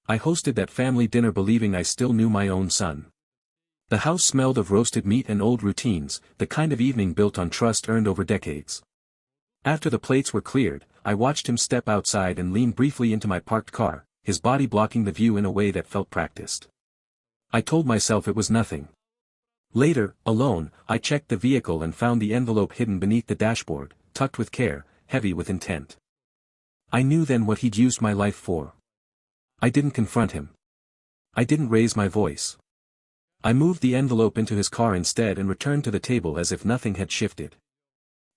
I hosted that family dinner believing I still knew my own son. The house smelled of roasted meat and old routines, the kind of evening built on trust earned over decades. After the plates were cleared, I watched him step outside and lean briefly into my parked car, his body blocking the view in a way that felt practiced. I told myself it was nothing. Later, alone, I checked the vehicle and found the envelope hidden beneath the dashboard, tucked with care, heavy with intent. I knew then what he'd used my life for. I didn't confront him. I didn't raise my voice. I moved the envelope into his car instead and returned to the table as if nothing had shifted.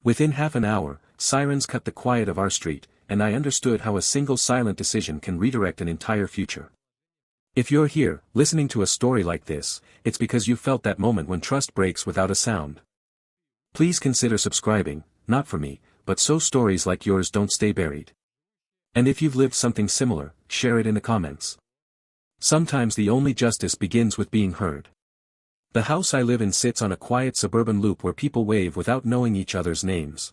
Within half an hour, sirens cut the quiet of our street, and I understood how a single silent decision can redirect an entire future. If you're here, listening to a story like this, it's because you felt that moment when trust breaks without a sound. Please consider subscribing, not for me, but so stories like yours don't stay buried. And if you've lived something similar, share it in the comments. Sometimes the only justice begins with being heard. The house I live in sits on a quiet suburban loop where people wave without knowing each other's names.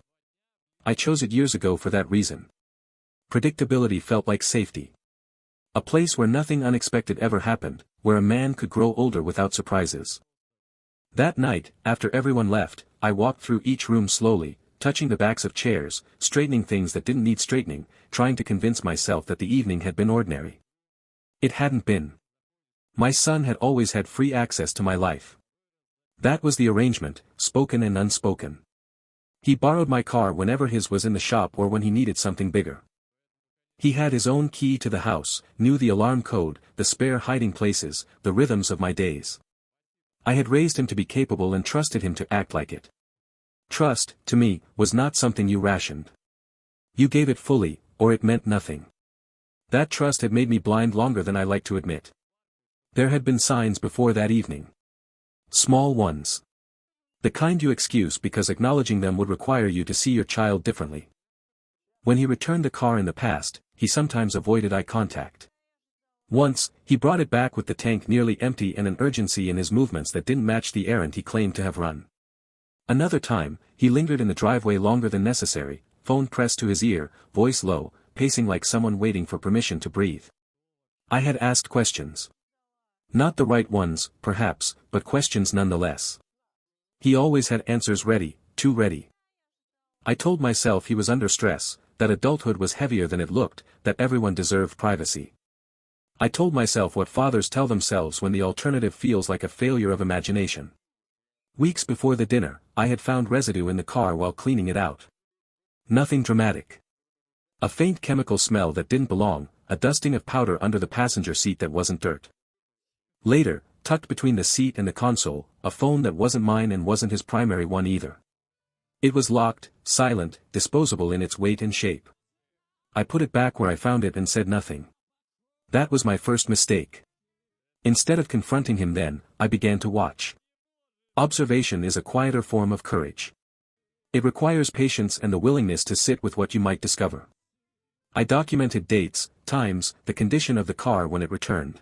I chose it years ago for that reason. Predictability felt like safety. A place where nothing unexpected ever happened, where a man could grow older without surprises. That night, after everyone left, I walked through each room slowly, touching the backs of chairs, straightening things that didn't need straightening, trying to convince myself that the evening had been ordinary. It hadn't been. My son had always had free access to my life. That was the arrangement, spoken and unspoken. He borrowed my car whenever his was in the shop or when he needed something bigger. He had his own key to the house, knew the alarm code, the spare hiding places, the rhythms of my days. I had raised him to be capable and trusted him to act like it. Trust, to me, was not something you rationed. You gave it fully, or it meant nothing. That trust had made me blind longer than I liked to admit. There had been signs before that evening. Small ones. The kind you excuse because acknowledging them would require you to see your child differently. When he returned the car in the past, he sometimes avoided eye contact. Once, he brought it back with the tank nearly empty and an urgency in his movements that didn't match the errand he claimed to have run. Another time, he lingered in the driveway longer than necessary, phone pressed to his ear, voice low, pacing like someone waiting for permission to breathe. I had asked questions. Not the right ones, perhaps, but questions nonetheless. He always had answers ready, too ready. I told myself he was under stress, that adulthood was heavier than it looked, that everyone deserved privacy. I told myself what fathers tell themselves when the alternative feels like a failure of imagination. Weeks before the dinner, I had found residue in the car while cleaning it out. Nothing dramatic. A faint chemical smell that didn't belong, a dusting of powder under the passenger seat that wasn't dirt. Later, tucked between the seat and the console, a phone that wasn't mine and wasn't his primary one either. It was locked, silent, disposable in its weight and shape. I put it back where I found it and said nothing. That was my first mistake. Instead of confronting him then, I began to watch. Observation is a quieter form of courage. It requires patience and the willingness to sit with what you might discover. I documented dates, times, the condition of the car when it returned.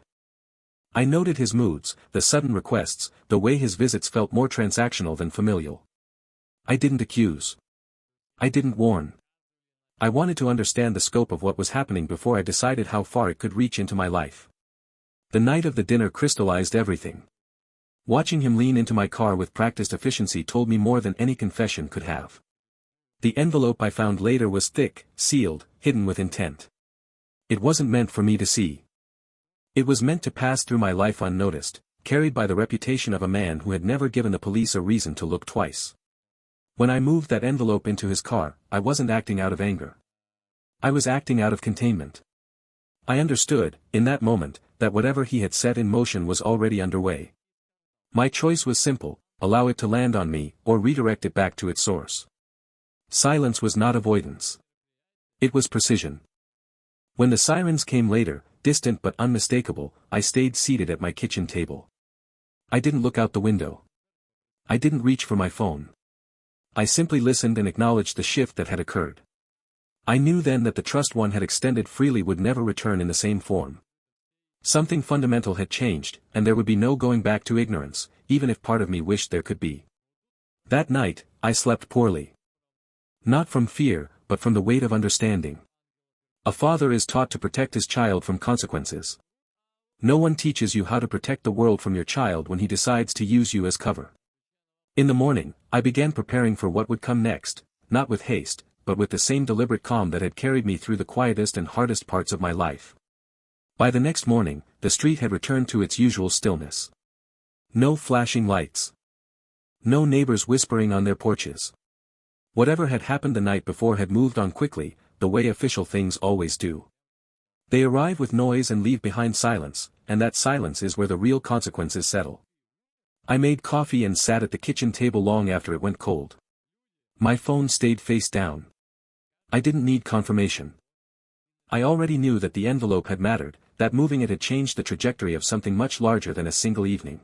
I noted his moods, the sudden requests, the way his visits felt more transactional than familial. I didn't accuse. I didn't warn. I wanted to understand the scope of what was happening before I decided how far it could reach into my life. The night of the dinner crystallized everything. Watching him lean into my car with practiced efficiency told me more than any confession could have. The envelope I found later was thick, sealed, hidden with intent. It wasn't meant for me to see. It was meant to pass through my life unnoticed, carried by the reputation of a man who had never given the police a reason to look twice. When I moved that envelope into his car, I wasn't acting out of anger. I was acting out of containment. I understood, in that moment, that whatever he had set in motion was already underway. My choice was simple: allow it to land on me, or redirect it back to its source. Silence was not avoidance. It was precision. When the sirens came later, distant but unmistakable, I stayed seated at my kitchen table. I didn't look out the window. I didn't reach for my phone. I simply listened and acknowledged the shift that had occurred. I knew then that the trust one had extended freely would never return in the same form. Something fundamental had changed, and there would be no going back to ignorance, even if part of me wished there could be. That night, I slept poorly. Not from fear, but from the weight of understanding. A father is taught to protect his child from consequences. No one teaches you how to protect the world from your child when he decides to use you as cover. In the morning, I began preparing for what would come next, not with haste, but with the same deliberate calm that had carried me through the quietest and hardest parts of my life. By the next morning, the street had returned to its usual stillness. No flashing lights. No neighbors whispering on their porches. Whatever had happened the night before had moved on quickly, the way official things always do. They arrive with noise and leave behind silence, and that silence is where the real consequences settle. I made coffee and sat at the kitchen table long after it went cold. My phone stayed face down. I didn't need confirmation. I already knew that the envelope had mattered, that moving it had changed the trajectory of something much larger than a single evening.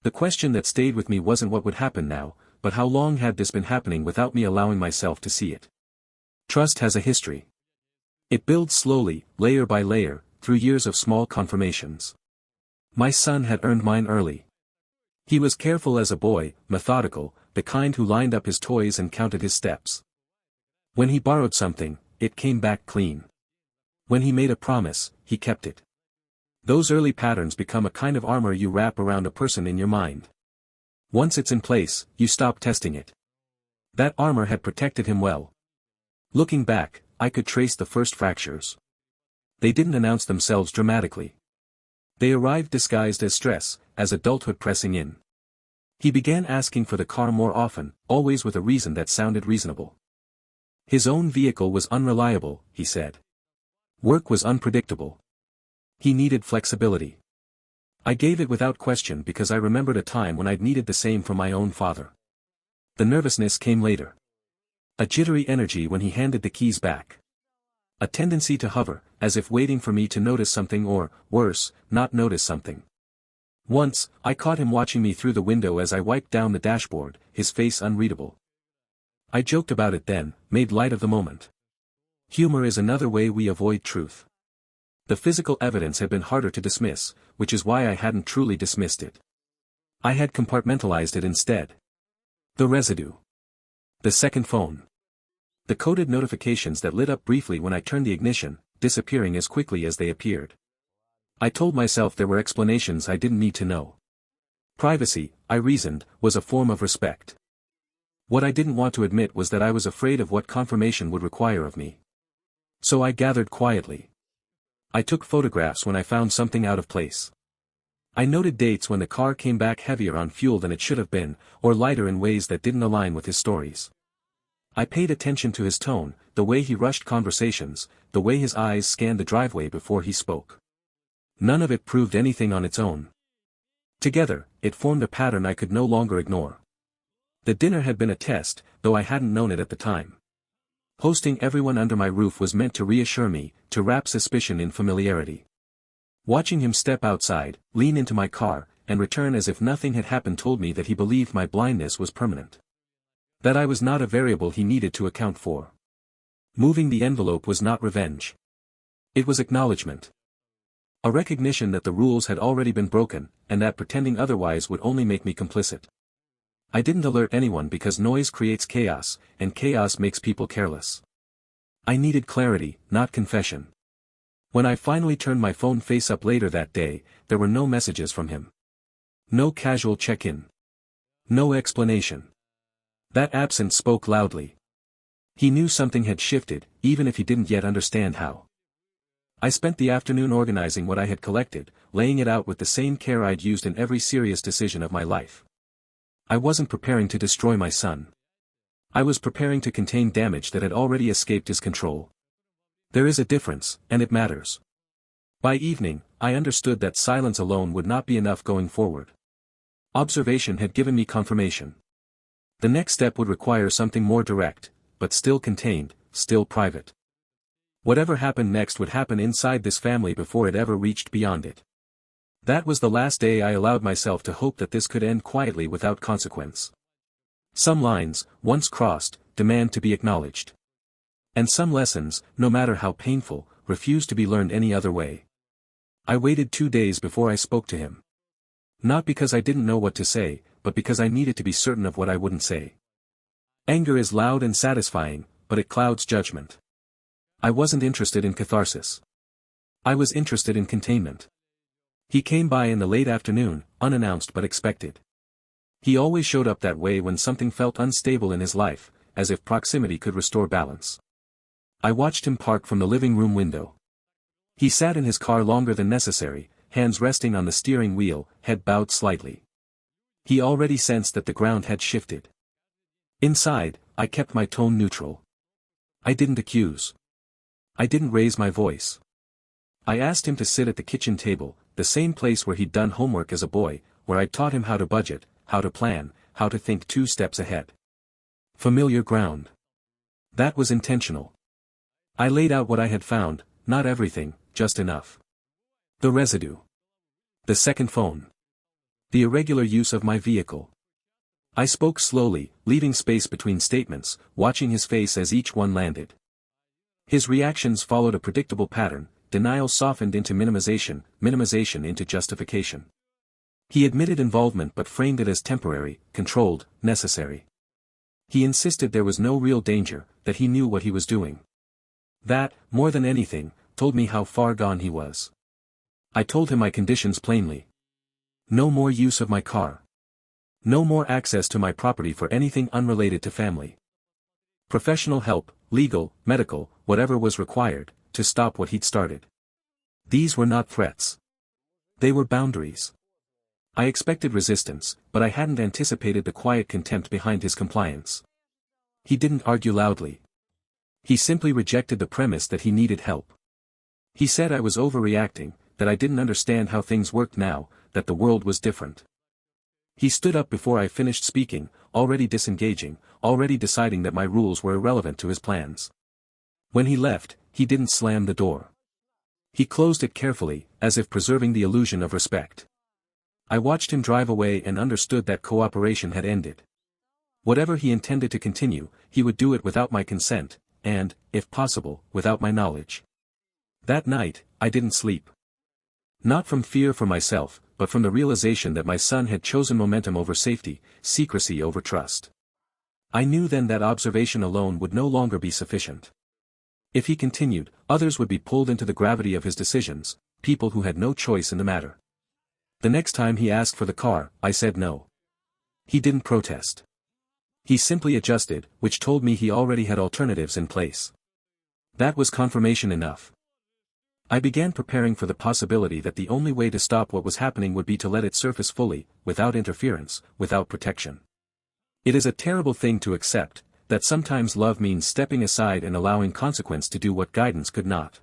The question that stayed with me wasn't what would happen now, but how long had this been happening without me allowing myself to see it. Trust has a history. It builds slowly, layer by layer, through years of small confirmations. My son had earned mine early. He was careful as a boy, methodical, the kind who lined up his toys and counted his steps. When he borrowed something, it came back clean. When he made a promise, he kept it. Those early patterns become a kind of armor you wrap around a person in your mind. Once it's in place, you stop testing it. That armor had protected him well. Looking back, I could trace the first fractures. They didn't announce themselves dramatically. They arrived disguised as stress, as adulthood pressing in. He began asking for the car more often, always with a reason that sounded reasonable. His own vehicle was unreliable, he said. Work was unpredictable. He needed flexibility. I gave it without question because I remembered a time when I'd needed the same from my own father. The nervousness came later. A jittery energy when he handed the keys back. A tendency to hover, as if waiting for me to notice something or, worse, not notice something. Once, I caught him watching me through the window as I wiped down the dashboard, his face unreadable. I joked about it then, made light of the moment. Humor is another way we avoid truth. The physical evidence had been harder to dismiss, which is why I hadn't truly dismissed it. I had compartmentalized it instead. The residue. The second phone. The coded notifications that lit up briefly when I turned the ignition, disappearing as quickly as they appeared. I told myself there were explanations I didn't need to know. Privacy, I reasoned, was a form of respect. What I didn't want to admit was that I was afraid of what confirmation would require of me. So I gathered quietly. I took photographs when I found something out of place. I noted dates when the car came back heavier on fuel than it should have been, or lighter in ways that didn't align with his stories. I paid attention to his tone, the way he rushed conversations, the way his eyes scanned the driveway before he spoke. None of it proved anything on its own. Together, it formed a pattern I could no longer ignore. The dinner had been a test, though I hadn't known it at the time. Hosting everyone under my roof was meant to reassure me, to wrap suspicion in familiarity. Watching him step outside, lean into my car, and return as if nothing had happened told me that he believed my blindness was permanent. That I was not a variable he needed to account for. Moving the envelope was not revenge. It was acknowledgement. A recognition that the rules had already been broken, and that pretending otherwise would only make me complicit. I didn't alert anyone because noise creates chaos, and chaos makes people careless. I needed clarity, not confession. When I finally turned my phone face up later that day, there were no messages from him. No casual check-in. No explanation. That absence spoke loudly. He knew something had shifted, even if he didn't yet understand how. I spent the afternoon organizing what I had collected, laying it out with the same care I'd used in every serious decision of my life. I wasn't preparing to destroy my son. I was preparing to contain damage that had already escaped his control. There is a difference, and it matters. By evening, I understood that silence alone would not be enough going forward. Observation had given me confirmation. The next step would require something more direct, but still contained, still private. Whatever happened next would happen inside this family before it ever reached beyond it. That was the last day I allowed myself to hope that this could end quietly without consequence. Some lines, once crossed, demand to be acknowledged. And some lessons, no matter how painful, refuse to be learned any other way. I waited 2 days before I spoke to him. Not because I didn't know what to say, but because I needed to be certain of what I wouldn't say. Anger is loud and satisfying, but it clouds judgment. I wasn't interested in catharsis. I was interested in containment. He came by in the late afternoon, unannounced but expected. He always showed up that way when something felt unstable in his life, as if proximity could restore balance. I watched him park from the living room window. He sat in his car longer than necessary, hands resting on the steering wheel, head bowed slightly. He already sensed that the ground had shifted. Inside, I kept my tone neutral. I didn't accuse. I didn't raise my voice. I asked him to sit at the kitchen table, the same place where he'd done homework as a boy, where I'd taught him how to budget, how to plan, how to think 2 steps ahead. Familiar ground. That was intentional. I laid out what I had found, not everything, just enough. The residue. The second phone. The irregular use of my vehicle. I spoke slowly, leaving space between statements, watching his face as each one landed. His reactions followed a predictable pattern: denial softened into minimization, minimization into justification. He admitted involvement but framed it as temporary, controlled, necessary. He insisted there was no real danger, that he knew what he was doing. That, more than anything, told me how far gone he was. I told him my conditions plainly. No more use of my car. No more access to my property for anything unrelated to family. Professional help, legal, medical, whatever was required, to stop what he'd started. These were not threats. They were boundaries. I expected resistance, but I hadn't anticipated the quiet contempt behind his compliance. He didn't argue loudly. He simply rejected the premise that he needed help. He said I was overreacting, that I didn't understand how things worked now, that the world was different. He stood up before I finished speaking, already disengaging, already deciding that my rules were irrelevant to his plans. When he left, he didn't slam the door. He closed it carefully, as if preserving the illusion of respect. I watched him drive away and understood that cooperation had ended. Whatever he intended to continue, he would do it without my consent, and, if possible, without my knowledge. That night, I didn't sleep. Not from fear for myself, but from the realization that my son had chosen momentum over safety, secrecy over trust. I knew then that observation alone would no longer be sufficient. If he continued, others would be pulled into the gravity of his decisions, people who had no choice in the matter. The next time he asked for the car, I said no. He didn't protest. He simply adjusted, which told me he already had alternatives in place. That was confirmation enough. I began preparing for the possibility that the only way to stop what was happening would be to let it surface fully, without interference, without protection. It is a terrible thing to accept, that sometimes love means stepping aside and allowing consequence to do what guidance could not.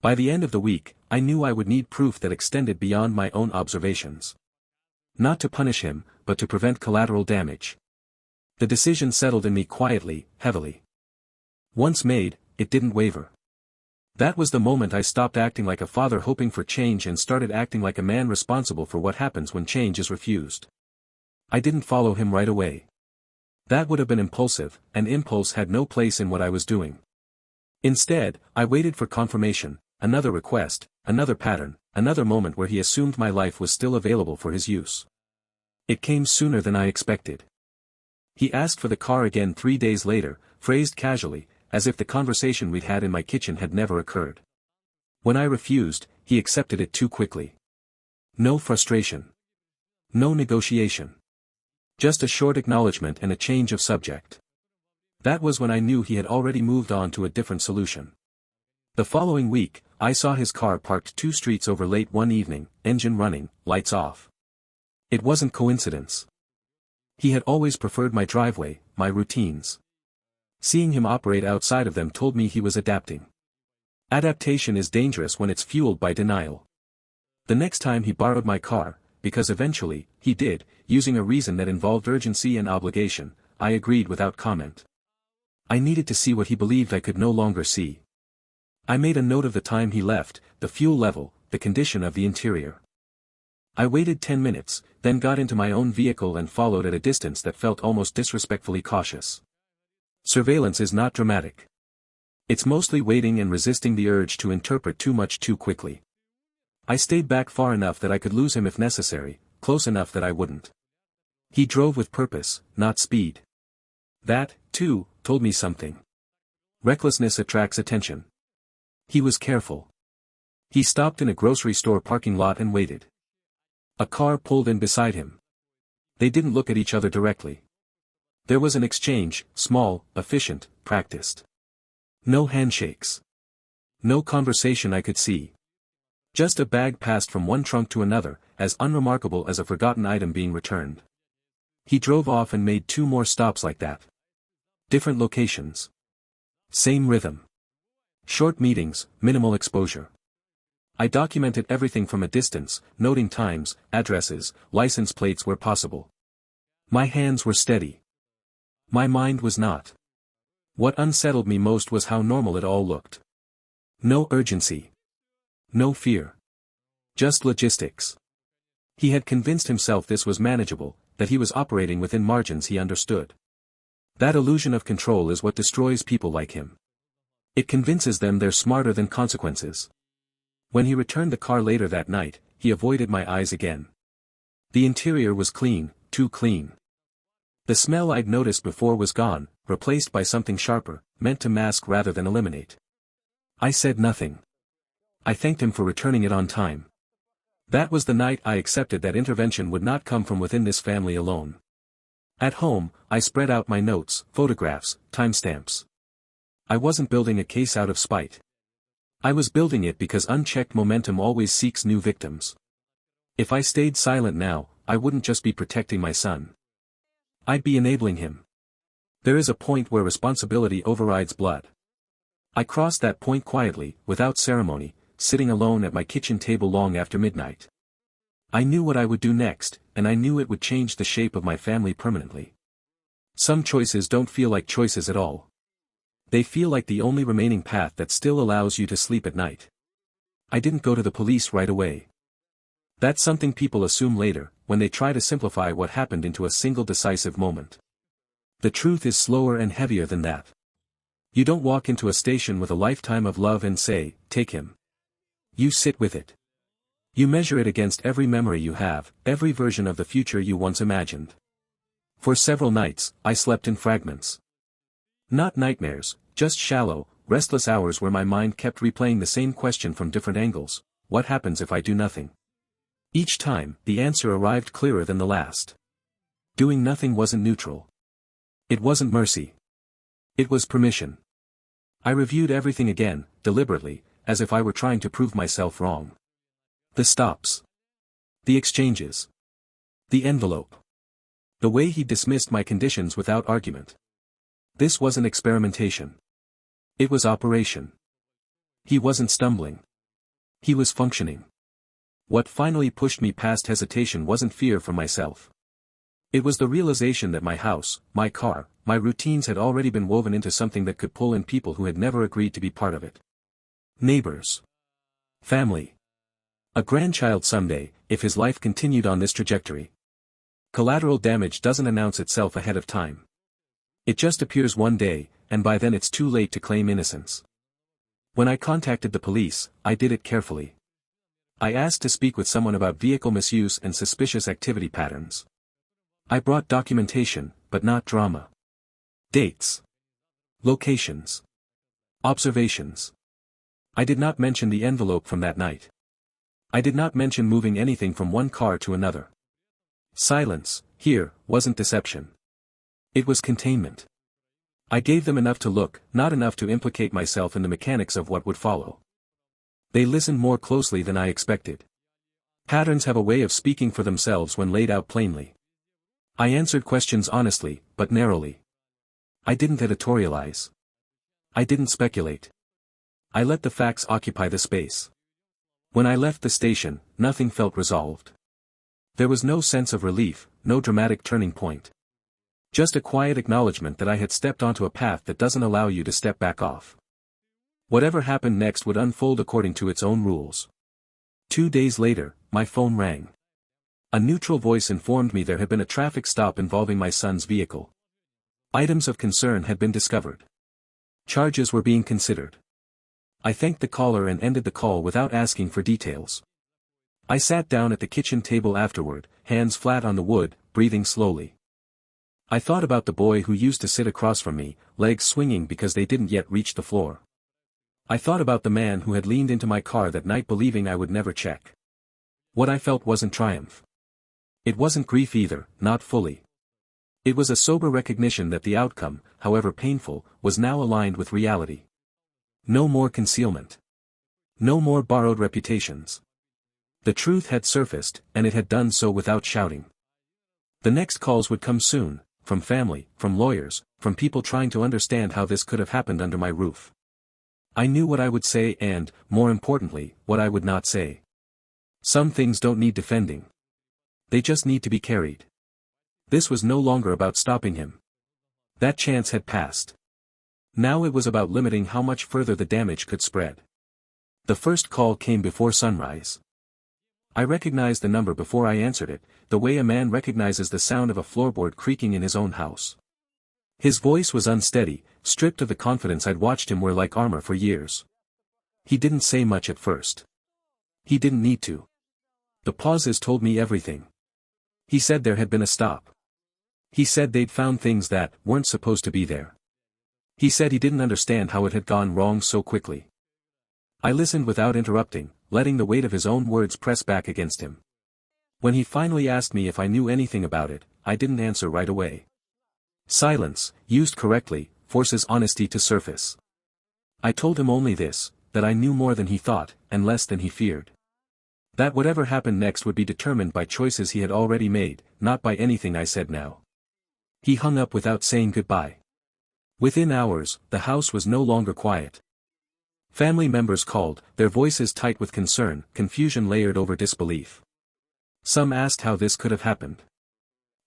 By the end of the week, I knew I would need proof that extended beyond my own observations. Not to punish him, but to prevent collateral damage. The decision settled in me quietly, heavily. Once made, it didn't waver. That was the moment I stopped acting like a father hoping for change and started acting like a man responsible for what happens when change is refused. I didn't follow him right away. That would have been impulsive, and impulse had no place in what I was doing. Instead, I waited for confirmation, another request, another pattern, another moment where he assumed my life was still available for his use. It came sooner than I expected. He asked for the car again 3 days later, phrased casually, as if the conversation we'd had in my kitchen had never occurred. When I refused, he accepted it too quickly. No frustration. No negotiation. Just a short acknowledgement and a change of subject. That was when I knew he had already moved on to a different solution. The following week, I saw his car parked 2 streets over late one evening, engine running, lights off. It wasn't coincidence. He had always preferred my driveway, my routines. Seeing him operate outside of them told me he was adapting. Adaptation is dangerous when it's fueled by denial. The next time he borrowed my car, because eventually, he did, using a reason that involved urgency and obligation, I agreed without comment. I needed to see what he believed I could no longer see. I made a note of the time he left, the fuel level, the condition of the interior. I waited 10 minutes, then got into my own vehicle and followed at a distance that felt almost disrespectfully cautious. Surveillance is not dramatic. It's mostly waiting and resisting the urge to interpret too much too quickly. I stayed back far enough that I could lose him if necessary, close enough that I wouldn't. He drove with purpose, not speed. That, too, told me something. Recklessness attracts attention. He was careful. He stopped in a grocery store parking lot and waited. A car pulled in beside him. They didn't look at each other directly. There was an exchange, small, efficient, practiced. No handshakes. No conversation I could see. Just a bag passed from one trunk to another, as unremarkable as a forgotten item being returned. He drove off and made 2 more stops like that. Different locations. Same rhythm. Short meetings, minimal exposure. I documented everything from a distance, noting times, addresses, license plates where possible. My hands were steady. My mind was not. What unsettled me most was how normal it all looked. No urgency. No fear. Just logistics. He had convinced himself this was manageable, that he was operating within margins he understood. That illusion of control is what destroys people like him. It convinces them they're smarter than consequences. When he returned the car later that night, he avoided my eyes again. The interior was clean, too clean. The smell I'd noticed before was gone, replaced by something sharper, meant to mask rather than eliminate. I said nothing. I thanked him for returning it on time. That was the night I accepted that intervention would not come from within this family alone. At home, I spread out my notes, photographs, timestamps. I wasn't building a case out of spite. I was building it because unchecked momentum always seeks new victims. If I stayed silent now, I wouldn't just be protecting my son. I'd be enabling him. There is a point where responsibility overrides blood. I crossed that point quietly, without ceremony, sitting alone at my kitchen table long after midnight. I knew what I would do next, and I knew it would change the shape of my family permanently. Some choices don't feel like choices at all. They feel like the only remaining path that still allows you to sleep at night. I didn't go to the police right away. That's something people assume later, when they try to simplify what happened into a single decisive moment. The truth is slower and heavier than that. You don't walk into a station with a lifetime of love and say, "Take him." You sit with it. You measure it against every memory you have, every version of the future you once imagined. For several nights, I slept in fragments. Not nightmares, just shallow, restless hours where my mind kept replaying the same question from different angles: what happens if I do nothing? Each time, the answer arrived clearer than the last. Doing nothing wasn't neutral. It wasn't mercy. It was permission. I reviewed everything again, deliberately, as if I were trying to prove myself wrong. The stops. The exchanges. The envelope. The way he dismissed my conditions without argument. This wasn't experimentation. It was operation. He wasn't stumbling. He was functioning. What finally pushed me past hesitation wasn't fear for myself. It was the realization that my house, my car, my routines had already been woven into something that could pull in people who had never agreed to be part of it. Neighbors. Family. A grandchild someday, if his life continued on this trajectory. Collateral damage doesn't announce itself ahead of time. It just appears one day, and by then it's too late to claim innocence. When I contacted the police, I did it carefully. I asked to speak with someone about vehicle misuse and suspicious activity patterns. I brought documentation, but not drama. Dates. Locations. Observations. I did not mention the envelope from that night. I did not mention moving anything from one car to another. Silence, here, wasn't deception. It was containment. I gave them enough to look, not enough to implicate myself in the mechanics of what would follow. They listened more closely than I expected. Patterns have a way of speaking for themselves when laid out plainly. I answered questions honestly, but narrowly. I didn't editorialize. I didn't speculate. I let the facts occupy the space. When I left the station, nothing felt resolved. There was no sense of relief, no dramatic turning point. Just a quiet acknowledgement that I had stepped onto a path that doesn't allow you to step back off. Whatever happened next would unfold according to its own rules. 2 days later, my phone rang. A neutral voice informed me there had been a traffic stop involving my son's vehicle. Items of concern had been discovered. Charges were being considered. I thanked the caller and ended the call without asking for details. I sat down at the kitchen table afterward, hands flat on the wood, breathing slowly. I thought about the boy who used to sit across from me, legs swinging because they didn't yet reach the floor. I thought about the man who had leaned into my car that night believing I would never check. What I felt wasn't triumph. It wasn't grief either, not fully. It was a sober recognition that the outcome, however painful, was now aligned with reality. No more concealment. No more borrowed reputations. The truth had surfaced, and it had done so without shouting. The next calls would come soon, from family, from lawyers, from people trying to understand how this could have happened under my roof. I knew what I would say and, more importantly, what I would not say. Some things don't need defending. They just need to be carried. This was no longer about stopping him. That chance had passed. Now it was about limiting how much further the damage could spread. The first call came before sunrise. I recognized the number before I answered it, the way a man recognizes the sound of a floorboard creaking in his own house. His voice was unsteady, stripped of the confidence I'd watched him wear like armor for years. He didn't say much at first. He didn't need to. The pauses told me everything. He said there had been a stop. He said they'd found things that weren't supposed to be there. He said he didn't understand how it had gone wrong so quickly. I listened without interrupting, letting the weight of his own words press back against him. When he finally asked me if I knew anything about it, I didn't answer right away. Silence, used correctly, forces honesty to surface. I told him only this, that I knew more than he thought, and less than he feared. That whatever happened next would be determined by choices he had already made, not by anything I said now. He hung up without saying goodbye. Within hours, the house was no longer quiet. Family members called, their voices tight with concern, confusion layered over disbelief. Some asked how this could have happened.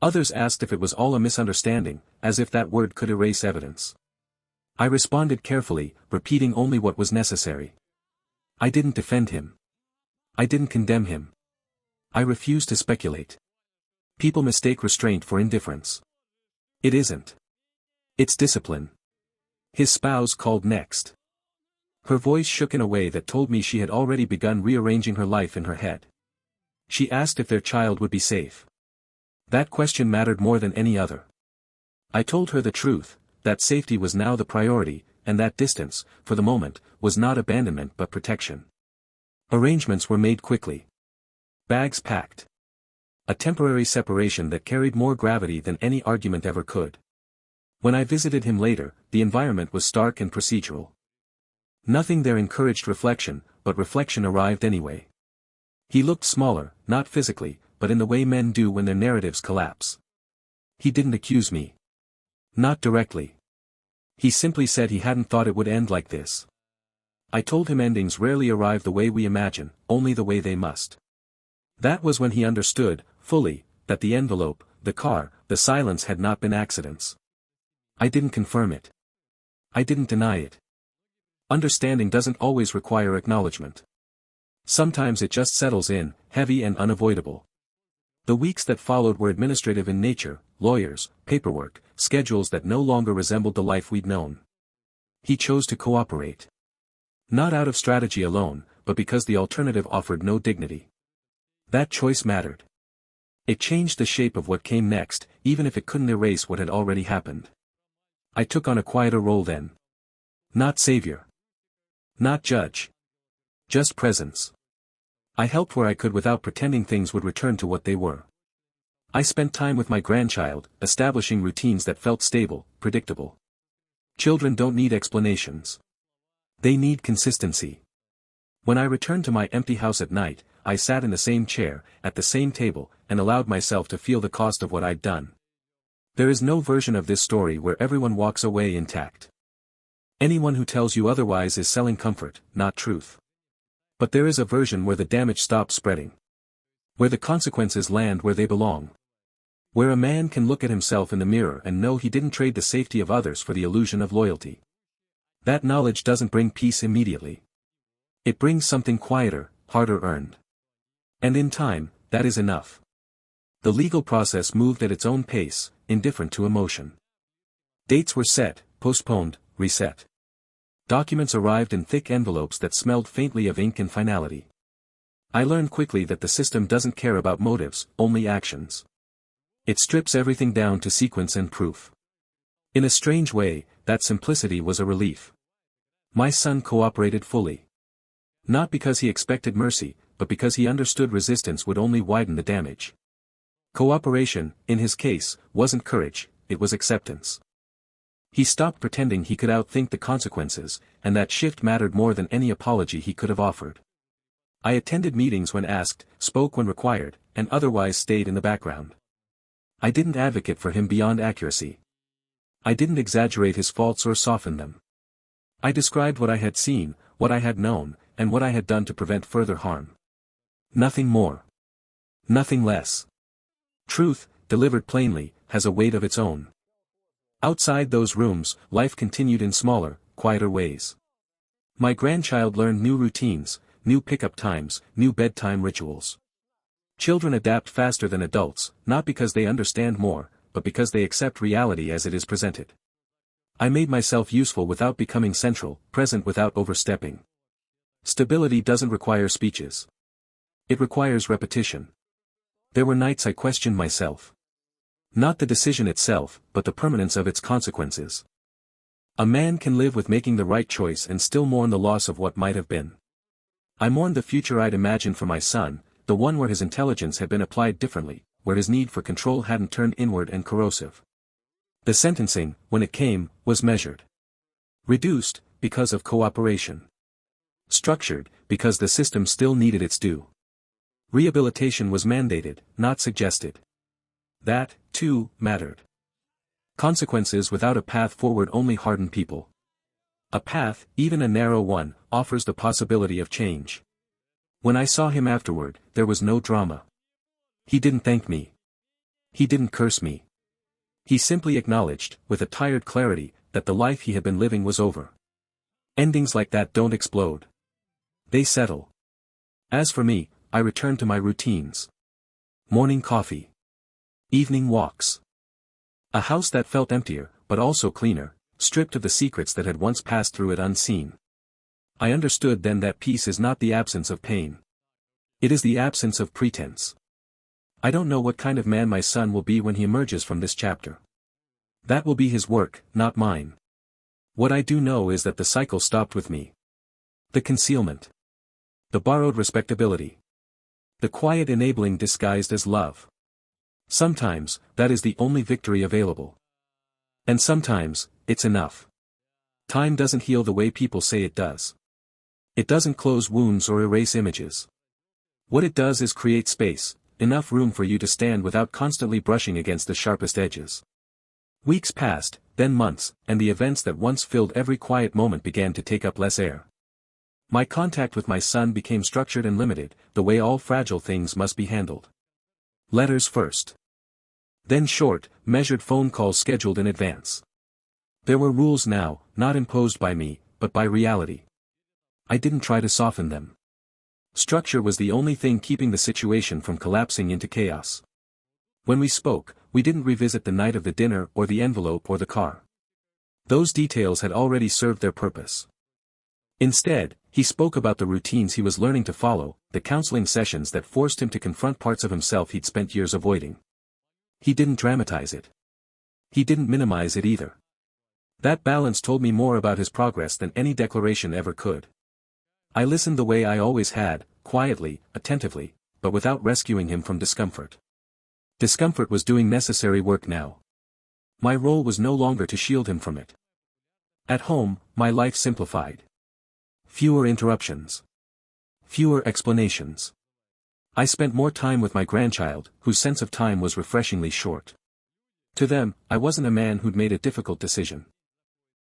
Others asked if it was all a misunderstanding, as if that word could erase evidence. I responded carefully, repeating only what was necessary. I didn't defend him. I didn't condemn him. I refused to speculate. People mistake restraint for indifference. It isn't. It's discipline. His spouse called next. Her voice shook in a way that told me she had already begun rearranging her life in her head. She asked if their child would be safe. That question mattered more than any other. I told her the truth, that safety was now the priority, and that distance, for the moment, was not abandonment but protection. Arrangements were made quickly. Bags packed. A temporary separation that carried more gravity than any argument ever could. When I visited him later, the environment was stark and procedural. Nothing there encouraged reflection, but reflection arrived anyway. He looked smaller, not physically, but in the way men do when their narratives collapse. He didn't accuse me. Not directly. He simply said he hadn't thought it would end like this. I told him endings rarely arrive the way we imagine, only the way they must. That was when he understood, fully, that the envelope, the car, the silence had not been accidents. I didn't confirm it. I didn't deny it. Understanding doesn't always require acknowledgement. Sometimes it just settles in, heavy and unavoidable. The weeks that followed were administrative in nature, lawyers, paperwork, schedules that no longer resembled the life we'd known. He chose to cooperate. Not out of strategy alone, but because the alternative offered no dignity. That choice mattered. It changed the shape of what came next, even if it couldn't erase what had already happened. I took on a quieter role then. Not savior. Not judge. Just presence. I helped where I could without pretending things would return to what they were. I spent time with my grandchild, establishing routines that felt stable, predictable. Children don't need explanations. They need consistency. When I returned to my empty house at night, I sat in the same chair, at the same table, and allowed myself to feel the cost of what I'd done. There is no version of this story where everyone walks away intact. Anyone who tells you otherwise is selling comfort, not truth. But there is a version where the damage stops spreading. Where the consequences land where they belong. Where a man can look at himself in the mirror and know he didn't trade the safety of others for the illusion of loyalty. That knowledge doesn't bring peace immediately. It brings something quieter, harder earned. And in time, that is enough. The legal process moved at its own pace, indifferent to emotion. Dates were set, postponed, reset. Documents arrived in thick envelopes that smelled faintly of ink and finality. I learned quickly that the system doesn't care about motives, only actions. It strips everything down to sequence and proof. In a strange way, that simplicity was a relief. My son cooperated fully. Not because he expected mercy, but because he understood resistance would only widen the damage. Cooperation, in his case, wasn't courage, it was acceptance. He stopped pretending he could outthink the consequences, and that shift mattered more than any apology he could have offered. I attended meetings when asked, spoke when required, and otherwise stayed in the background. I didn't advocate for him beyond accuracy. I didn't exaggerate his faults or soften them. I described what I had seen, what I had known, and what I had done to prevent further harm. Nothing more. Nothing less. Truth, delivered plainly, has a weight of its own. Outside those rooms, life continued in smaller, quieter ways. My grandchild learned new routines, new pickup times, new bedtime rituals. Children adapt faster than adults, not because they understand more, but because they accept reality as it is presented. I made myself useful without becoming central, present without overstepping. Stability doesn't require speeches. It requires repetition. There were nights I questioned myself. Not the decision itself, but the permanence of its consequences. A man can live with making the right choice and still mourn the loss of what might have been. I mourned the future I'd imagined for my son, the one where his intelligence had been applied differently, where his need for control hadn't turned inward and corrosive. The sentencing, when it came, was measured. Reduced, because of cooperation. Structured, because the system still needed its due. Rehabilitation was mandated, not suggested. That, too, mattered. Consequences without a path forward only harden people. A path, even a narrow one, offers the possibility of change. When I saw him afterward, there was no drama. He didn't thank me. He didn't curse me. He simply acknowledged, with a tired clarity, that the life he had been living was over. Endings like that don't explode. They settle. As for me, I returned to my routines. Morning coffee. Evening walks. A house that felt emptier, but also cleaner, stripped of the secrets that had once passed through it unseen. I understood then that peace is not the absence of pain. It is the absence of pretense. I don't know what kind of man my son will be when he emerges from this chapter. That will be his work, not mine. What I do know is that the cycle stopped with me. The concealment. The borrowed respectability. The quiet enabling disguised as love. Sometimes, that is the only victory available. And sometimes, it's enough. Time doesn't heal the way people say it does. It doesn't close wounds or erase images. What it does is create space, enough room for you to stand without constantly brushing against the sharpest edges. Weeks passed, then months, and the events that once filled every quiet moment began to take up less air. My contact with my son became structured and limited, the way all fragile things must be handled. Letters first. Then short, measured phone calls scheduled in advance. There were rules now, not imposed by me, but by reality. I didn't try to soften them. Structure was the only thing keeping the situation from collapsing into chaos. When we spoke, we didn't revisit the night of the dinner or the envelope or the car. Those details had already served their purpose. Instead, he spoke about the routines he was learning to follow, the counseling sessions that forced him to confront parts of himself he'd spent years avoiding. He didn't dramatize it. He didn't minimize it either. That balance told me more about his progress than any declaration ever could. I listened the way I always had, quietly, attentively, but without rescuing him from discomfort. Discomfort was doing necessary work now. My role was no longer to shield him from it. At home, my life simplified. Fewer interruptions. Fewer explanations. I spent more time with my grandchild, whose sense of time was refreshingly short. To them, I wasn't a man who'd made a difficult decision.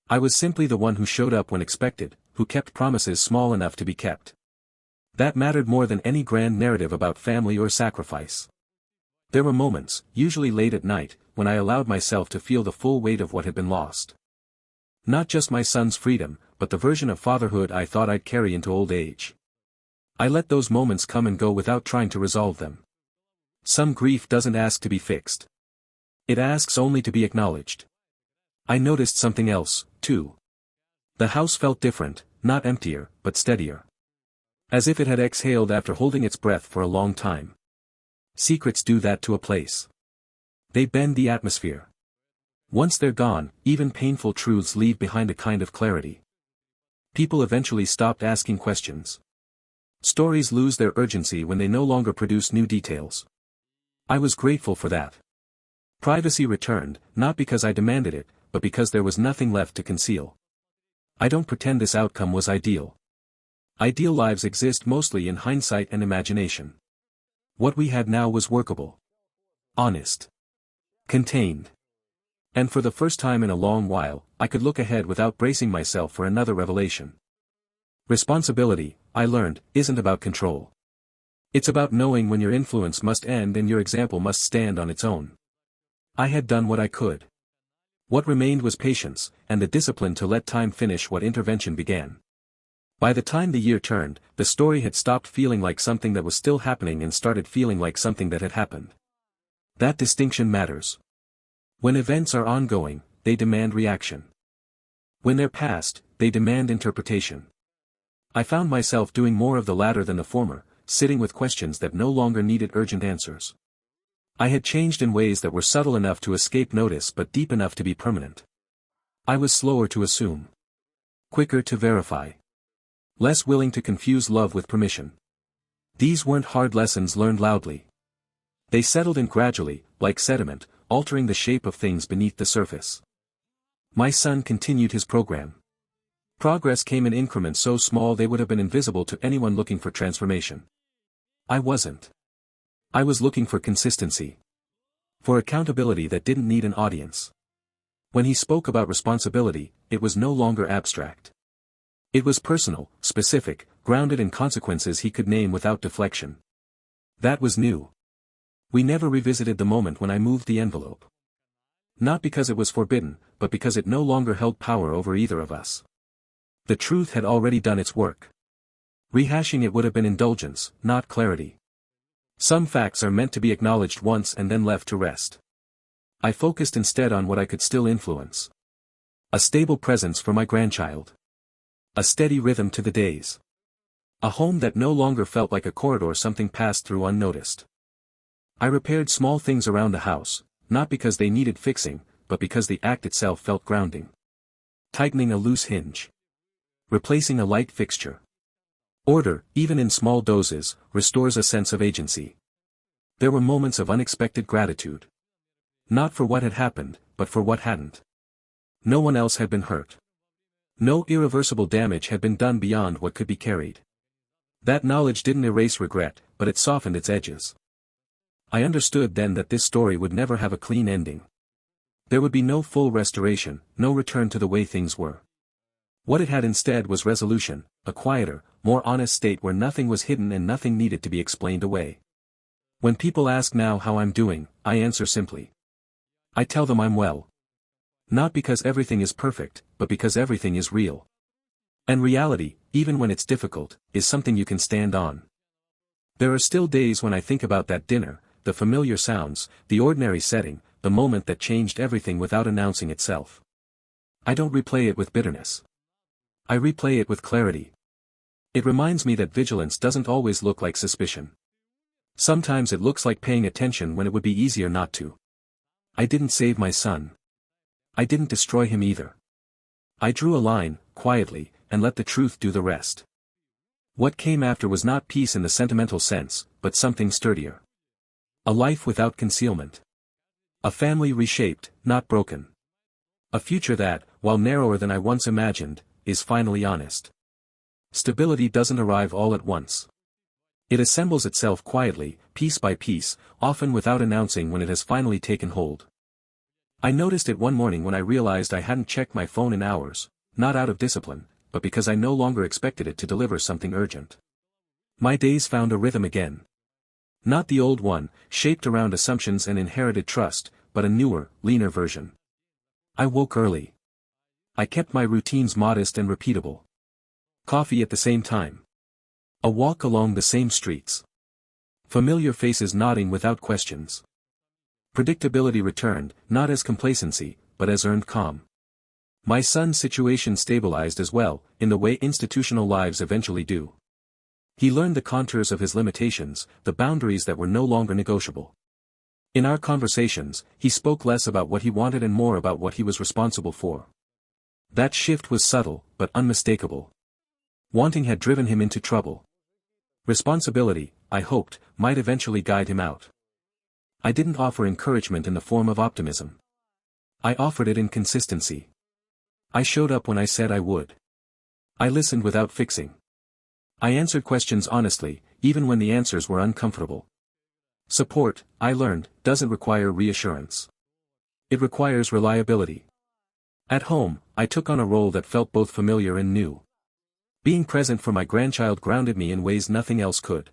I was simply the one who showed up when expected, who kept promises small enough to be kept. That mattered more than any grand narrative about family or sacrifice. There were moments, usually late at night, when I allowed myself to feel the full weight of what had been lost. Not just my son's freedom, but the version of fatherhood I thought I'd carry into old age. I let those moments come and go without trying to resolve them. Some grief doesn't ask to be fixed. It asks only to be acknowledged. I noticed something else, too. The house felt different, not emptier, but steadier. As if it had exhaled after holding its breath for a long time. Secrets do that to a place. They bend the atmosphere. Once they're gone, even painful truths leave behind a kind of clarity. People eventually stopped asking questions. Stories lose their urgency when they no longer produce new details. I was grateful for that. Privacy returned, not because I demanded it, but because there was nothing left to conceal. I don't pretend this outcome was ideal. Ideal lives exist mostly in hindsight and imagination. What we had now was workable. Honest. Contained. And for the first time in a long while, I could look ahead without bracing myself for another revelation. Responsibility, I learned, isn't about control. It's about knowing when your influence must end and your example must stand on its own. I had done what I could. What remained was patience, and the discipline to let time finish what intervention began. By the time the year turned, the story had stopped feeling like something that was still happening and started feeling like something that had happened. That distinction matters. When events are ongoing, they demand reaction. When they're past, they demand interpretation. I found myself doing more of the latter than the former, sitting with questions that no longer needed urgent answers. I had changed in ways that were subtle enough to escape notice but deep enough to be permanent. I was slower to assume. Quicker to verify. Less willing to confuse love with permission. These weren't hard lessons learned loudly. They settled in gradually, like sediment, altering the shape of things beneath the surface. My son continued his program. Progress came in increments so small they would have been invisible to anyone looking for transformation. I wasn't. I was looking for consistency. For accountability that didn't need an audience. When he spoke about responsibility, it was no longer abstract. It was personal, specific, grounded in consequences he could name without deflection. That was new. We never revisited the moment when I moved the envelope. Not because it was forbidden, but because it no longer held power over either of us. The truth had already done its work. Rehashing it would have been indulgence, not clarity. Some facts are meant to be acknowledged once and then left to rest. I focused instead on what I could still influence. A stable presence for my grandchild. A steady rhythm to the days. A home that no longer felt like a corridor something passed through unnoticed. I repaired small things around the house, not because they needed fixing, but because the act itself felt grounding. Tightening a loose hinge. Replacing a light fixture. Order, even in small doses, restores a sense of agency. There were moments of unexpected gratitude. Not for what had happened, but for what hadn't. No one else had been hurt. No irreversible damage had been done beyond what could be carried. That knowledge didn't erase regret, but it softened its edges. I understood then that this story would never have a clean ending. There would be no full restoration, no return to the way things were. What it had instead was resolution, a quieter, more honest state where nothing was hidden and nothing needed to be explained away. When people ask now how I'm doing, I answer simply. I tell them I'm well. Not because everything is perfect, but because everything is real. And reality, even when it's difficult, is something you can stand on. There are still days when I think about that dinner, the familiar sounds, the ordinary setting, the moment that changed everything without announcing itself. I don't replay it with bitterness. I replay it with clarity. It reminds me that vigilance doesn't always look like suspicion. Sometimes it looks like paying attention when it would be easier not to. I didn't save my son. I didn't destroy him either. I drew a line, quietly, and let the truth do the rest. What came after was not peace in the sentimental sense, but something sturdier. A life without concealment. A family reshaped, not broken. A future that, while narrower than I once imagined, is finally honest. Stability doesn't arrive all at once. It assembles itself quietly, piece by piece, often without announcing when it has finally taken hold. I noticed it one morning when I realized I hadn't checked my phone in hours, not out of discipline, but because I no longer expected it to deliver something urgent. My days found a rhythm again. Not the old one, shaped around assumptions and inherited trust, but a newer, leaner version. I woke early. I kept my routines modest and repeatable. Coffee at the same time. A walk along the same streets. Familiar faces nodding without questions. Predictability returned, not as complacency, but as earned calm. My son's situation stabilized as well, in the way institutional lives eventually do. He learned the contours of his limitations, the boundaries that were no longer negotiable. In our conversations, he spoke less about what he wanted and more about what he was responsible for. That shift was subtle, but unmistakable. Wanting had driven him into trouble. Responsibility, I hoped, might eventually guide him out. I didn't offer encouragement in the form of optimism. I offered it in consistency. I showed up when I said I would. I listened without fixing. I answered questions honestly, even when the answers were uncomfortable. Support, I learned, doesn't require reassurance. It requires reliability. At home, I took on a role that felt both familiar and new. Being present for my grandchild grounded me in ways nothing else could.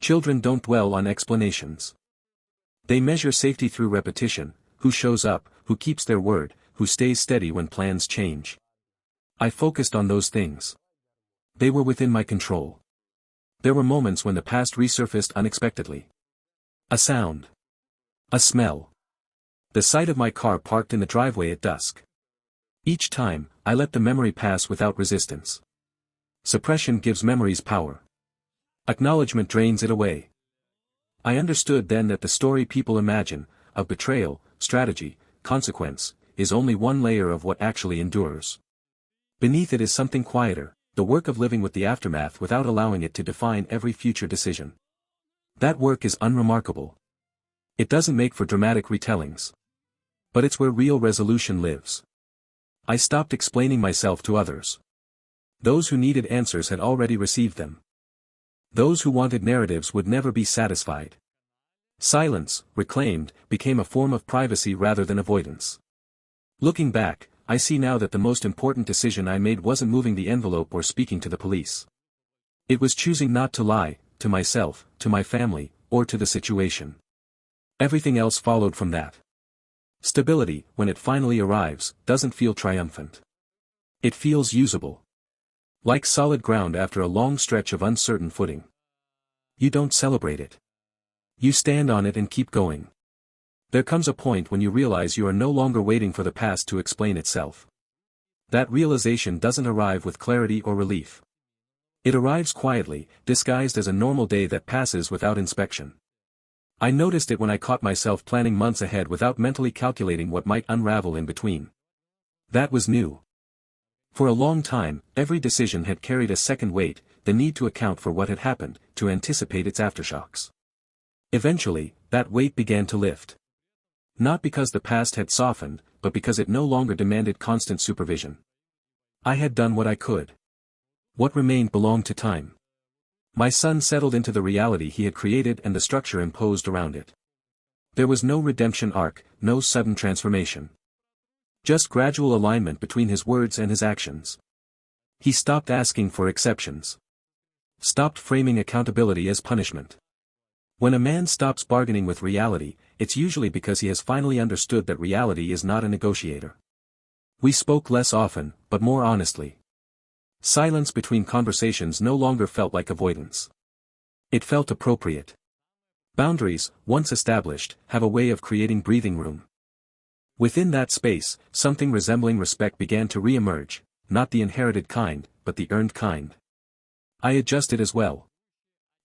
Children don't dwell on explanations. They measure safety through repetition: who shows up, who keeps their word, who stays steady when plans change. I focused on those things. They were within my control. There were moments when the past resurfaced unexpectedly. A sound. A smell. The sight of my car parked in the driveway at dusk. Each time, I let the memory pass without resistance. Suppression gives memories power. Acknowledgement drains it away. I understood then that the story people imagine, of betrayal, strategy, consequence, is only one layer of what actually endures. Beneath it is something quieter, the work of living with the aftermath without allowing it to define every future decision. That work is unremarkable. It doesn't make for dramatic retellings. But it's where real resolution lives. I stopped explaining myself to others. Those who needed answers had already received them. Those who wanted narratives would never be satisfied. Silence, reclaimed, became a form of privacy rather than avoidance. Looking back, I see now that the most important decision I made wasn't moving the envelope or speaking to the police. It was choosing not to lie, to myself, to my family, or to the situation. Everything else followed from that. Stability, when it finally arrives, doesn't feel triumphant. It feels usable. Like solid ground after a long stretch of uncertain footing. You don't celebrate it. You stand on it and keep going. There comes a point when you realize you are no longer waiting for the past to explain itself. That realization doesn't arrive with clarity or relief. It arrives quietly, disguised as a normal day that passes without inspection. I noticed it when I caught myself planning months ahead without mentally calculating what might unravel in between. That was new. For a long time, every decision had carried a second weight, the need to account for what had happened, to anticipate its aftershocks. Eventually, that weight began to lift. Not because the past had softened, but because it no longer demanded constant supervision. I had done what I could. What remained belonged to time. My son settled into the reality he had created and the structure imposed around it. There was no redemption arc, no sudden transformation. Just gradual alignment between his words and his actions. He stopped asking for exceptions. Stopped framing accountability as punishment. When a man stops bargaining with reality, it's usually because he has finally understood that reality is not a negotiator. We spoke less often, but more honestly. Silence between conversations no longer felt like avoidance. It felt appropriate. Boundaries, once established, have a way of creating breathing room. Within that space, something resembling respect began to re-emerge, not the inherited kind, but the earned kind. I adjusted as well.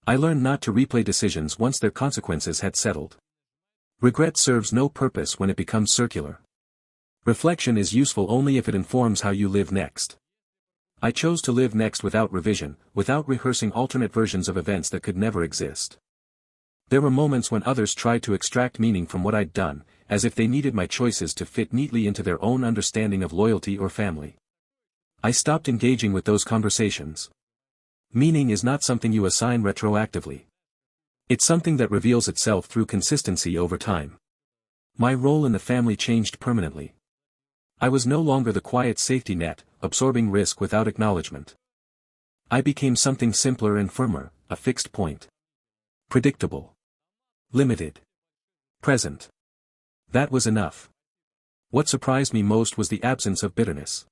I learned not to replay decisions once their consequences had settled. Regret serves no purpose when it becomes circular. Reflection is useful only if it informs how you live next. I chose to live next without revision, without rehearsing alternate versions of events that could never exist. There were moments when others tried to extract meaning from what I'd done, as if they needed my choices to fit neatly into their own understanding of loyalty or family. I stopped engaging with those conversations. Meaning is not something you assign retroactively. It's something that reveals itself through consistency over time. My role in the family changed permanently. I was no longer the quiet safety net, absorbing risk without acknowledgement. I became something simpler and firmer, a fixed point. Predictable. Limited. Present. That was enough. What surprised me most was the absence of bitterness.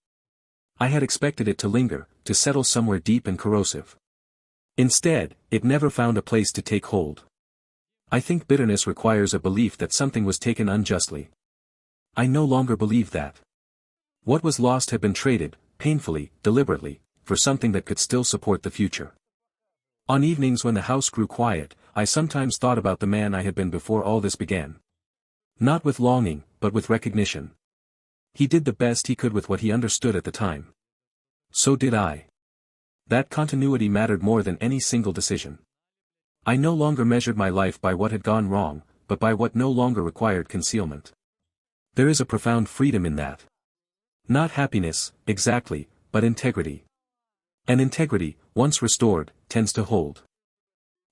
I had expected it to linger, to settle somewhere deep and corrosive. Instead, it never found a place to take hold. I think bitterness requires a belief that something was taken unjustly. I no longer believed that. What was lost had been traded, painfully, deliberately, for something that could still support the future. On evenings when the house grew quiet, I sometimes thought about the man I had been before all this began. Not with longing, but with recognition. He did the best he could with what he understood at the time. So did I. That continuity mattered more than any single decision. I no longer measured my life by what had gone wrong, but by what no longer required concealment. There is a profound freedom in that. Not happiness, exactly, but integrity. And integrity, once restored, tends to hold.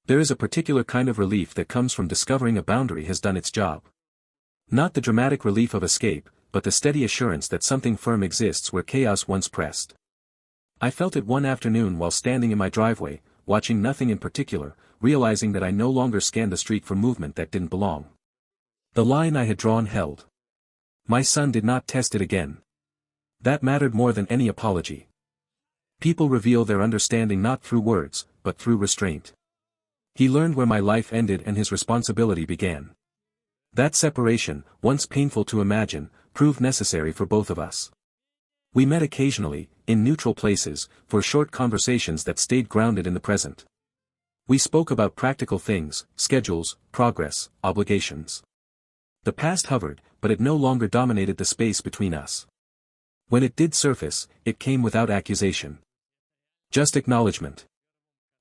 There is a particular kind of relief that comes from discovering a boundary has done its job. Not the dramatic relief of escape, but the steady assurance that something firm exists where chaos once pressed. I felt it one afternoon while standing in my driveway, watching nothing in particular, realizing that I no longer scanned the street for movement that didn't belong. The line I had drawn held. My son did not test it again. That mattered more than any apology. People reveal their understanding not through words, but through restraint. He learned where my life ended and his responsibility began. That separation, once painful to imagine, proved necessary for both of us. We met occasionally, in neutral places, for short conversations that stayed grounded in the present. We spoke about practical things, schedules, progress, obligations. The past hovered, but it no longer dominated the space between us. When it did surface, it came without accusation. Just acknowledgement.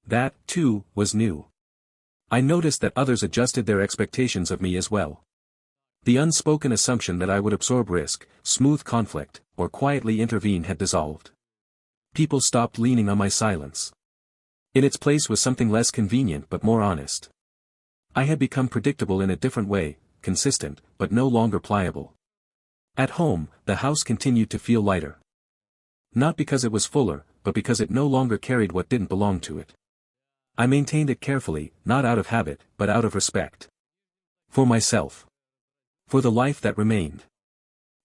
That, too, was new. I noticed that others adjusted their expectations of me as well. The unspoken assumption that I would absorb risk, smooth conflict, or quietly intervene had dissolved. People stopped leaning on my silence. In its place was something less convenient but more honest. I had become predictable in a different way, consistent, but no longer pliable. At home, the house continued to feel lighter. Not because it was fuller, but because it no longer carried what didn't belong to it. I maintained it carefully, not out of habit, but out of respect. For myself. For the life that remained.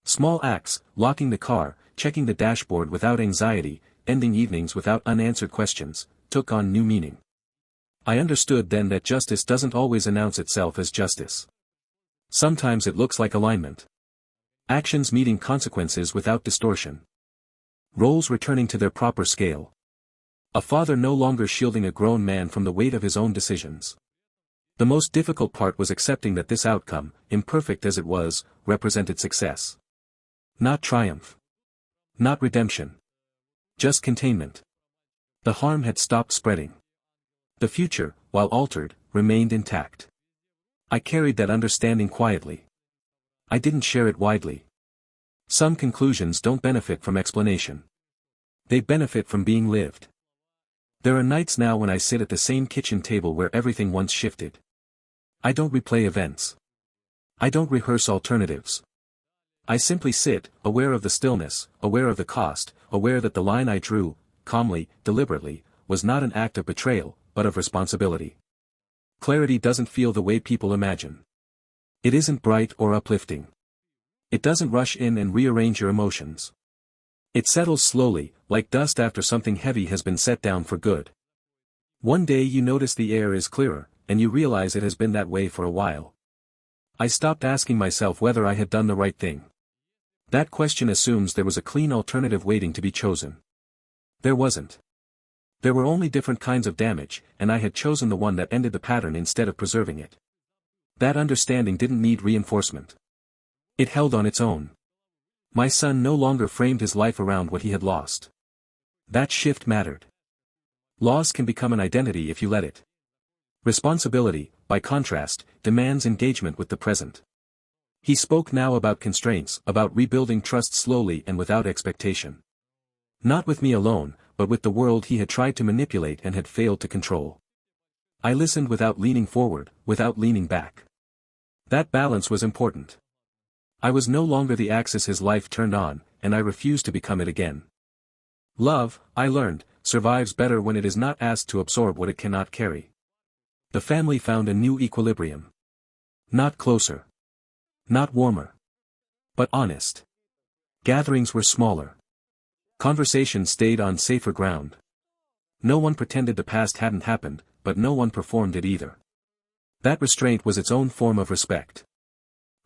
Small acts, locking the car, checking the dashboard without anxiety, ending evenings without unanswered questions, took on new meaning. I understood then that justice doesn't always announce itself as justice. Sometimes it looks like alignment. Actions meeting consequences without distortion. Roles returning to their proper scale. A father no longer shielding a grown man from the weight of his own decisions. The most difficult part was accepting that this outcome, imperfect as it was, represented success. Not triumph. Not redemption. Just containment. The harm had stopped spreading. The future, while altered, remained intact. I carried that understanding quietly. I didn't share it widely. Some conclusions don't benefit from explanation. They benefit from being lived. There are nights now when I sit at the same kitchen table where everything once shifted. I don't replay events. I don't rehearse alternatives. I simply sit, aware of the stillness, aware of the cost, aware that the line I drew, calmly, deliberately, was not an act of betrayal, but of responsibility. Clarity doesn't feel the way people imagine. It isn't bright or uplifting. It doesn't rush in and rearrange your emotions. It settles slowly, like dust after something heavy has been set down for good. One day you notice the air is clearer, and you realize it has been that way for a while. I stopped asking myself whether I had done the right thing. That question assumes there was a clean alternative waiting to be chosen. There wasn't. There were only different kinds of damage, and I had chosen the one that ended the pattern instead of preserving it. That understanding didn't need reinforcement. It held on its own. My son no longer framed his life around what he had lost. That shift mattered. Loss can become an identity if you let it. Responsibility, by contrast, demands engagement with the present. He spoke now about constraints, about rebuilding trust slowly and without expectation. Not with me alone, but with the world he had tried to manipulate and had failed to control. I listened without leaning forward, without leaning back. That balance was important. I was no longer the axis his life turned on, and I refused to become it again. Love, I learned, survives better when it is not asked to absorb what it cannot carry. The family found a new equilibrium. Not closer. Not warmer. But honest. Gatherings were smaller. Conversation stayed on safer ground. No one pretended the past hadn't happened, but no one performed it either. That restraint was its own form of respect.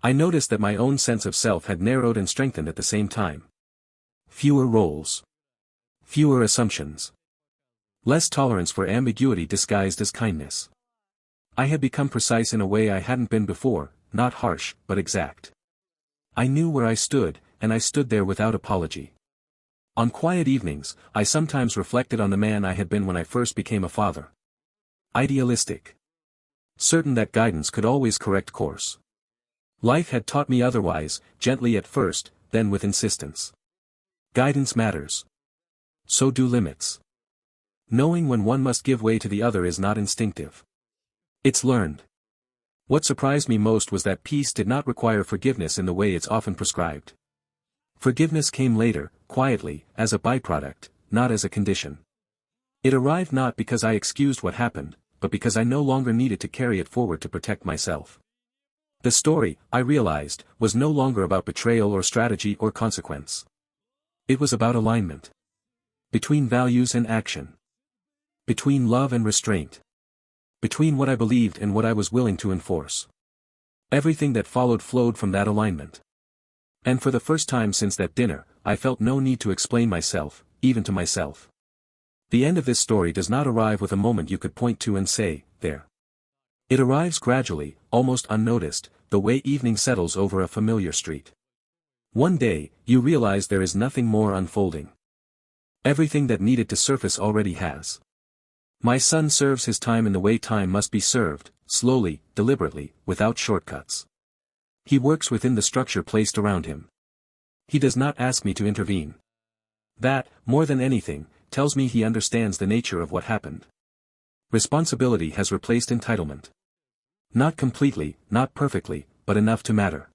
I noticed that my own sense of self had narrowed and strengthened at the same time. Fewer roles. Fewer assumptions. Less tolerance for ambiguity disguised as kindness. I had become precise in a way I hadn't been before, not harsh, but exact. I knew where I stood, and I stood there without apology. On quiet evenings, I sometimes reflected on the man I had been when I first became a father. Idealistic. Certain that guidance could always correct course. Life had taught me otherwise, gently at first, then with insistence. Guidance matters. So do limits. Knowing when one must give way to the other is not instinctive. It's learned. What surprised me most was that peace did not require forgiveness in the way it's often prescribed. Forgiveness came later, quietly, as a byproduct, not as a condition. It arrived not because I excused what happened, but because I no longer needed to carry it forward to protect myself. The story, I realized, was no longer about betrayal or strategy or consequence. It was about alignment. Between values and action. Between love and restraint. Between what I believed and what I was willing to enforce. Everything that followed flowed from that alignment. And for the first time since that dinner, I felt no need to explain myself, even to myself. The end of this story does not arrive with a moment you could point to and say, there. It arrives gradually, almost unnoticed, the way evening settles over a familiar street. One day, you realize there is nothing more unfolding. Everything that needed to surface already has. My son serves his time in the way time must be served, slowly, deliberately, without shortcuts. He works within the structure placed around him. He does not ask me to intervene. That, more than anything, tells me he understands the nature of what happened. Responsibility has replaced entitlement. Not completely, not perfectly, but enough to matter.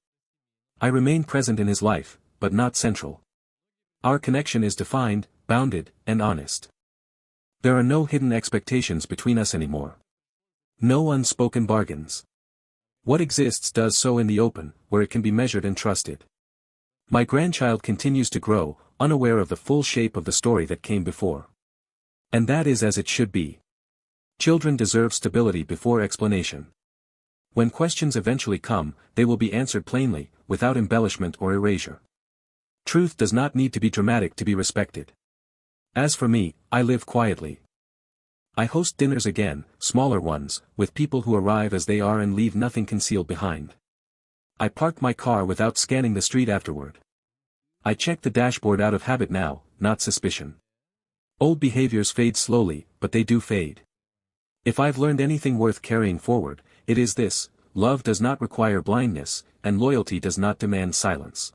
I remain present in his life, but not central. Our connection is defined, bounded, and honest. There are no hidden expectations between us anymore. No unspoken bargains. What exists does so in the open, where it can be measured and trusted. My grandchild continues to grow, unaware of the full shape of the story that came before. And that is as it should be. Children deserve stability before explanation. When questions eventually come, they will be answered plainly, without embellishment or erasure. Truth does not need to be dramatic to be respected. As for me, I live quietly. I host dinners again, smaller ones, with people who arrive as they are and leave nothing concealed behind. I park my car without scanning the street afterward. I check the dashboard out of habit now, not suspicion. Old behaviors fade slowly, but they do fade. If I've learned anything worth carrying forward, it is this: love does not require blindness, and loyalty does not demand silence.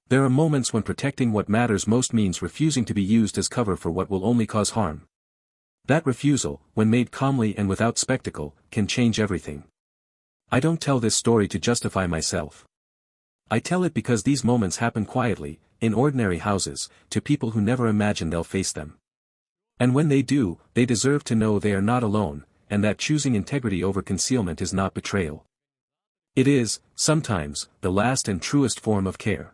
There are moments when protecting what matters most means refusing to be used as cover for what will only cause harm. That refusal, when made calmly and without spectacle, can change everything. I don't tell this story to justify myself. I tell it because these moments happen quietly, in ordinary houses, to people who never imagine they'll face them. And when they do, they deserve to know they are not alone, and that choosing integrity over concealment is not betrayal. It is, sometimes, the last and truest form of care.